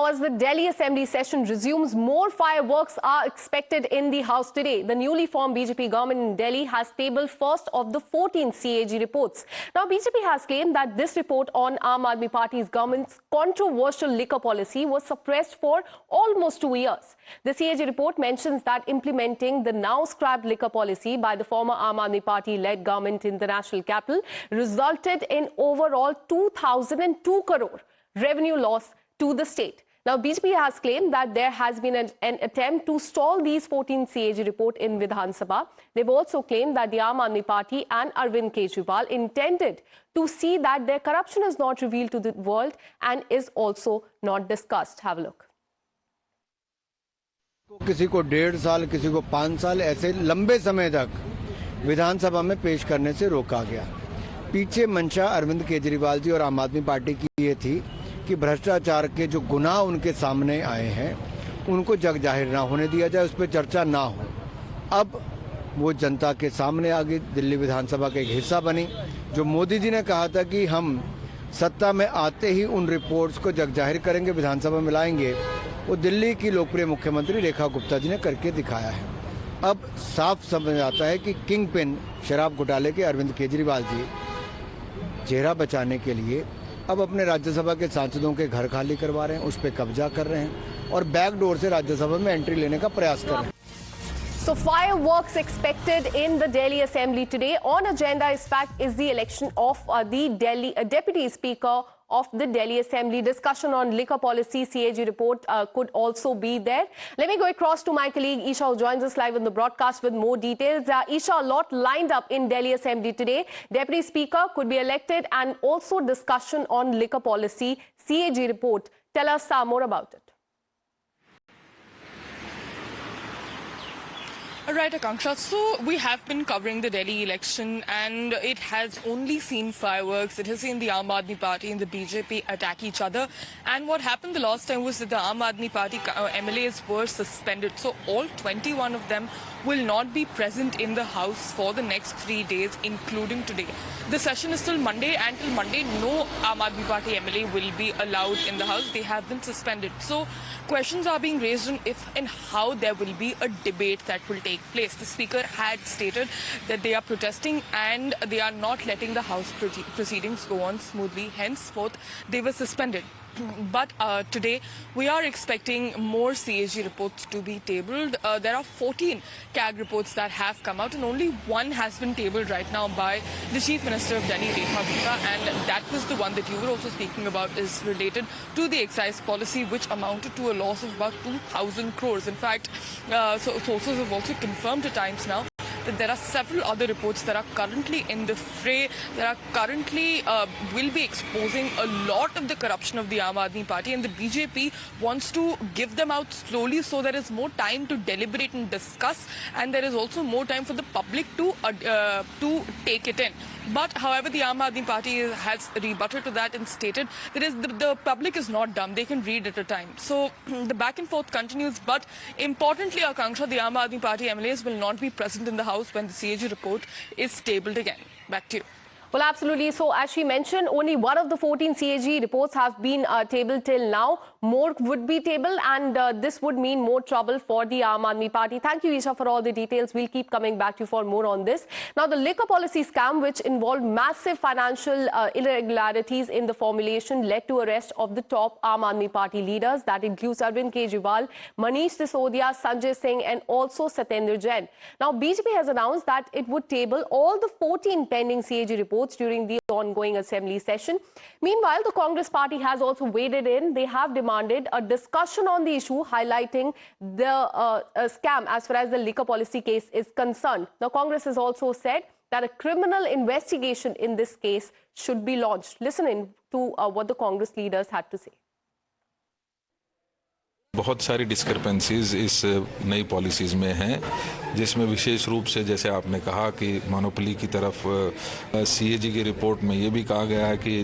Now, as the Delhi Assembly session resumes, more fireworks are expected in the House today. The newly formed BJP government in Delhi has tabled first of the 14 CAG reports. Now, BJP has claimed that this report on Aam Aadmi Party's government's controversial liquor policy was suppressed for almost 2 years. The CAG report mentions that implementing the now scrapped liquor policy by the former Aam Aadmi Party-led government in the national capital resulted in overall 2,002 crore revenue loss to the state. Now, BJP has claimed that there has been an attempt to stall these 14 CAG report in Vidhan Sabha. They've also claimed that the Aam Aadmi Party and Arvind Kejriwal intended to see that their corruption is not revealed to the world and is also not discussed. Have a look. किसी को 1.5 साल, किसी को 5 साल, ऐसे लंबे समय तक विधानसभा में पेश करने से रोका गया। पीछे मंशा अरविंद केजरीवाल जी और आम आदमी पार्टी की ये थी कि भ्रष्टाचार के जो गुनाह उनके सामने आए हैं उनको जग जाहिर ना होने दिया जाए, उस पर चर्चा ना हो। अब वो जनता के सामने आ गई, दिल्ली विधानसभा का एक हिस्सा बनी। जो मोदी जी ने कहा था कि हम सत्ता में आते ही उन रिपोर्ट्स को जग जाहिर करेंगे, विधानसभा में लाएंगे, वो दिल्ली की लोकप्रिय मुख्यमंत्री रेखा गुप्ता जी ने करके दिखाया है। अब साफ समझ आता है कि किंग पिन शराब घोटाले के अरविंद केजरीवाल जी चेहरा बचाने के लिए अब अपने राज्यसभा के सांसदों के घर खाली करवा रहे हैं, उस पर कब्जा कर रहे हैं और बैकडोर से राज्यसभा में एंट्री लेने का प्रयास कर रहे हैं। So fireworks expected in the Delhi Assembly today. On agenda, in fact, is the election of the Delhi Deputy Speaker of the Delhi Assembly. Discussion on liquor policy, CAG report could also be there. Let me go across to my colleague Isha, who joins us live on the broadcast with more details. Isha, a lot lined up in Delhi Assembly today. Deputy Speaker could be elected and also discussion on liquor policy, CAG report. Tell us more about it. Right, Akanksha. So we have been covering the Delhi election and it has only seen fireworks. It has seen the Aam Aadmi Party and the BJP attack each other. And what happened the last time was that the Aam Aadmi Party MLAs were suspended. So all 21 of them will not be present in the House for the next 3 days, including today. The session is till Monday, and till Monday, no Aam Aadmi Party MLA will be allowed in the House. They have been suspended. So questions are being raised on if and how there will be a debate that will take place. The Speaker had stated that they are protesting and they are not letting the House proceedings go on smoothly. Henceforth, they were suspended. But today, we are expecting more CAG reports to be tabled. There are 14 CAG reports that have come out, and only one has been tabled right now by the Chief Minister of Delhi, Rekha Gupta, and that was the one that you were also speaking about, is related to the excise policy, which amounted to a loss of about 2,000 crores. In fact, so sources have also confirmed at times now that there are several other reports that are currently in the fray, that are currently will be exposing a lot of the corruption of the Aam Aadmi Party, and the BJP wants to give them out slowly so there is more time to deliberate and discuss, and there is also more time for the public to take it in. But however, the Aam Aadmi Party has rebutted to that and stated that the public is not dumb, they can read at a time. So the back and forth continues, but importantly, Akanksha, the Aam Aadmi Party MLAs will not be present in the House when the CAG report is tabled again. Back to you. Well, absolutely. So, as she mentioned, only one of the 14 CAG reports have been tabled till now. More would be tabled, and this would mean more trouble for the Aam Aadmi Party. Thank you, Isha, for all the details. We'll keep coming back to you for more on this. Now, the liquor policy scam, which involved massive financial irregularities in the formulation, led to arrest of the top Aam Aadmi Party leaders. That includes Arvind Kejriwal, Manish Sisodia, Sanjay Singh, and also Satyendra Jain. Now, BJP has announced that it would table all the 14 pending CAG reports during the ongoing assembly session. Meanwhile, the Congress party has also waded in. They have demanded a discussion on the issue, highlighting the scam as far as the liquor policy case is concerned. Now, Congress has also said that a criminal investigation in this case should be launched. Listen in to what the Congress leaders had to say. बहुत सारी discrepancies इस नई policies में हैं जिसमें विशेष रूप से जैसे आपने कहा कि मोनोपोली की तरफ सीएजी की रिपोर्ट में ये भी कहा गया है कि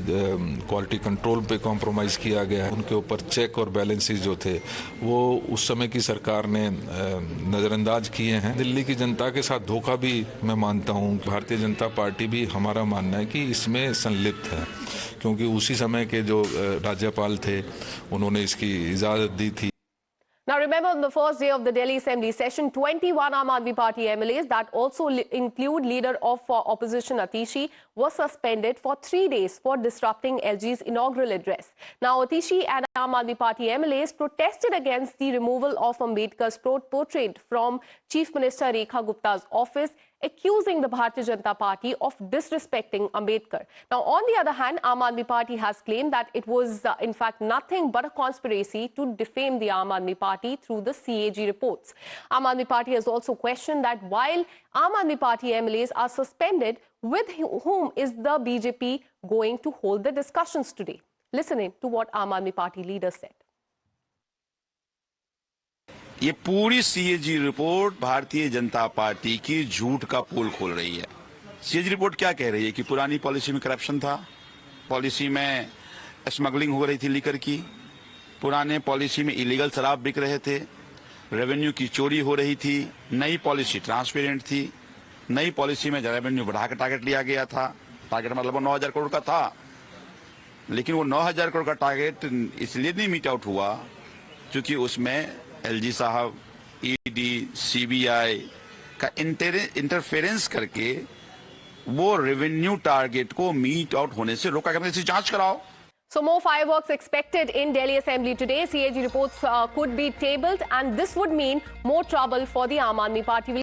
क्वालिटी कंट्रोल पे कॉम्प्रोमाइज़ किया गया है। उनके ऊपर चेक और बैलेंसेस जो थे वो उस समय की सरकार ने नज़रअंदाज किए हैं। दिल्ली की जनता के साथ धोखा भी मैं मानता हूँ। भारतीय जनता पार्टी भी हमारा मानना है कि इसमें संलिप्त है, क्योंकि उसी समय के जो राज्यपाल थे उन्होंने इसकी इजाज़त दी थी। Now remember, on the first day of the Delhi Assembly session, 21 Aam Aadmi Party MLAs that also include leader of opposition Atishi was suspended for 3 days for disrupting LG's inaugural address. Now Atishi and Aam Aadmi Party MLAs protested against the removal of Ambedkar's portrait from Chief Minister Rekha Gupta's office, accusing the Bharatiya Janata Party of disrespecting Ambedkar. Now, on the other hand, Aam Aadmi Party has claimed that it was in fact nothing but a conspiracy to defame the Aam Aadmi Party through the CAG reports. Aam Aadmi Party has also questioned that while Aam Aadmi Party MLAs are suspended, with whom is the BJP going to hold the discussions today? Listen in to what Aam Aadmi Party leader said. ये पूरी CAG report Bharatiya Janata party की झूठ का पोल खोल रही है। CAG report क्या कह रही है कि पुरानी पॉलिसी में करप्शन था, पॉलिसी में स्मगलिंग हो रही थी लीकर की, पुराने पॉलिसी में इलीगल शराब बिक रहे थे, रेवेन्यू की चोरी हो रही थी, नई पॉलिसी ट्रांसपेरेंट थी, नई पॉलिसी में रेवेन्यू बढ़ा के टारगेट लिया गया था। टारगेट मतलब 9,000 करोड़ का था, लेकिन वो 9,000 करोड़ का टारगेट इसलिए नहीं मीट आउट हुआ क्योंकि उसमें एलजी साहब, ईडी, सीबीआई का इंटरफेरेंस करके वो रेवेन्यू टारगेट को मीट आउट होने से रोका गया। इसे जांच कराओ। So more fireworks expected in Delhi Assembly today. CAG reports could be tabled, and this would mean more trouble for the Aam Aadmi Party.